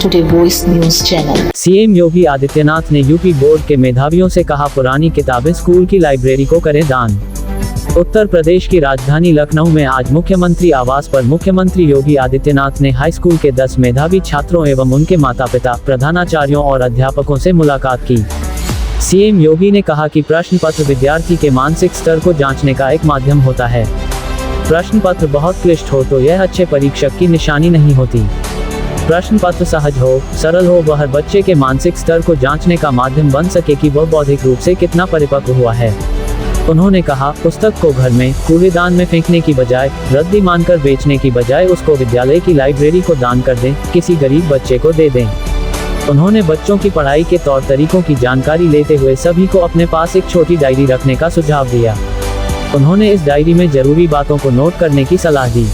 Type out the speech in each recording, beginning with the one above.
Today voice news channel. CM Yogi Adityanath ने UP board के मेधावियों से कहा, पुरानी किताबें स्कूल की लाइब्रेरी को करें दान। उत्तर प्रदेश की राजधानी लखनऊ में आज मुख्यमंत्री आवास पर मुख्यमंत्री योगी आदित्यनाथ ने हाई स्कूल के 10 मेधावी छात्रों एवं उनके माता पिता, प्रधानाचार्यों और अध्यापकों से मुलाकात की। सीएम योगी ने कहा कि प्रश्न पत्र विद्यार्थी के मानसिक स्तर को जांचने का एक माध्यम होता है। प्रश्न पत्र बहुत क्लिष्ट हो तो यह अच्छे परीक्षक की निशानी नहीं होती। प्रश्न पत्र सहज हो, सरल हो, वह हर बच्चे के मानसिक स्तर को जांचने का माध्यम बन सके कि वह बौद्धिक रूप से कितना परिपक्व हुआ है। उन्होंने कहा, पुस्तक को घर में कूड़ेदान में फेंकने की बजाय, रद्दी मानकर बेचने की बजाय उसको विद्यालय की लाइब्रेरी को दान कर दें, किसी गरीब बच्चे को दे दें। उन्होंने बच्चों की पढ़ाई के तौर तरीकों की जानकारी लेते हुए सभी को अपने पास एक छोटी डायरी रखने का सुझाव दिया। उन्होंने इस डायरी में जरूरी बातों को नोट करने की सलाह दी।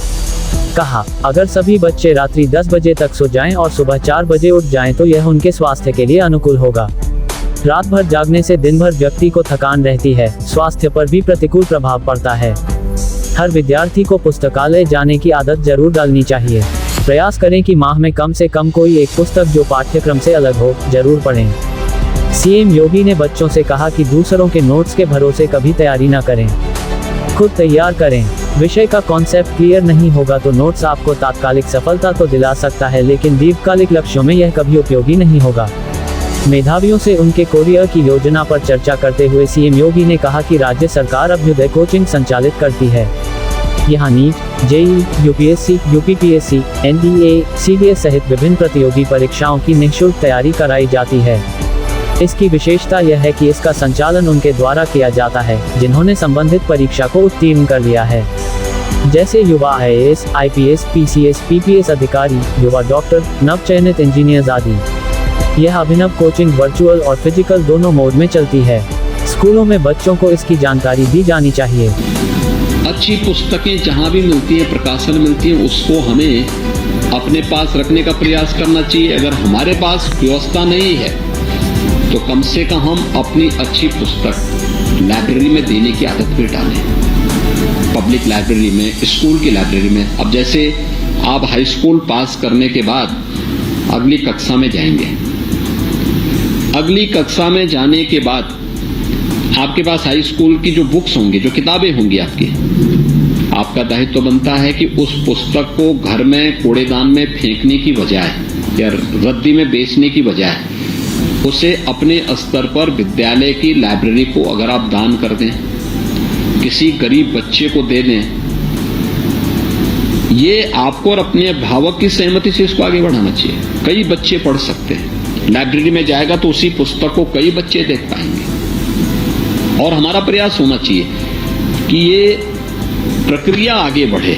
कहा, अगर सभी बच्चे रात्रि 10 बजे तक सो जाएं और सुबह 4 बजे उठ जाएं तो यह उनके स्वास्थ्य के लिए अनुकूल होगा। रात भर जागने से दिन भर व्यक्ति को थकान रहती है, स्वास्थ्य पर भी प्रतिकूल प्रभाव पड़ता है। हर विद्यार्थी को पुस्तकालय जाने की आदत जरूर डालनी चाहिए। प्रयास करें कि माह में कम से कम कोई एक पुस्तक जो पाठ्यक्रम से अलग हो, जरूर पढ़ें। सीएम योगी ने बच्चों से कहा कि दूसरों के नोट्स के भरोसे कभी तैयारी न करें, खुद तैयार करें। विषय का कॉन्सेप्ट क्लियर नहीं होगा तो नोट्स आपको तात्कालिक सफलता तो दिला सकता है, लेकिन दीर्घकालिक लक्ष्यों में यह कभी उपयोगी नहीं होगा। मेधावियों से उनके करियर की योजना पर चर्चा करते हुए सीएम योगी ने कहा कि राज्य सरकार अभ्युदय कोचिंग संचालित करती है। यहाँ NEET, JEE, UPSC, UPPSC, NDA, CDS सहित विभिन्न प्रतियोगी परीक्षाओं की निःशुल्क तैयारी कराई जाती है। इसकी विशेषता यह है कि इसका संचालन उनके द्वारा किया जाता है जिन्होंने संबंधित परीक्षा को उत्तीर्ण कर लिया है, जैसे युवा आईएएस, आईपीएस, पीसीएस, पीपीएस अधिकारी, युवा डॉक्टर, नवचयनित इंजीनियर्स आदि। यह अभिनव कोचिंग वर्चुअल और फिजिकल दोनों मोड में चलती है। स्कूलों में बच्चों को इसकी जानकारी दी जानी चाहिए। अच्छी पुस्तकें जहाँ भी मिलती हैं, प्रकाशन मिलती हैं, उसको हमें अपने पास रखने का प्रयास करना चाहिए। अगर हमारे पास व्यवस्था नहीं है तो कम से कम हम अपनी अच्छी पुस्तक लाइब्रेरी में देने की आदत भी डालें। पब्लिक लाइब्रेरी में, स्कूल की लाइब्रेरी में। अब जैसे आप हाई स्कूल पास करने के बाद अगली कक्षा में जाएंगे, अगली कक्षा में जाने के बाद आपके पास हाई स्कूल की जो बुक्स होंगी, जो किताबें होंगी आपकी, आपका दायित्व तो बनता है कि उस पुस्तक को घर में कूड़ेदान में फेंकने की बजाय या रद्दी में बेचने की बजाय उसे अपने स्तर पर विद्यालय की लाइब्रेरी को अगर आप दान कर दें, किसी गरीब बच्चे को दे दें, ये आपको और अपने अभिभावक की सहमति से इसको आगे बढ़ाना चाहिए। कई बच्चे पढ़ सकते हैं, लाइब्रेरी में जाएगा तो उसी पुस्तक को कई बच्चे देख पाएंगे। और हमारा प्रयास होना चाहिए कि ये प्रक्रिया आगे बढ़े।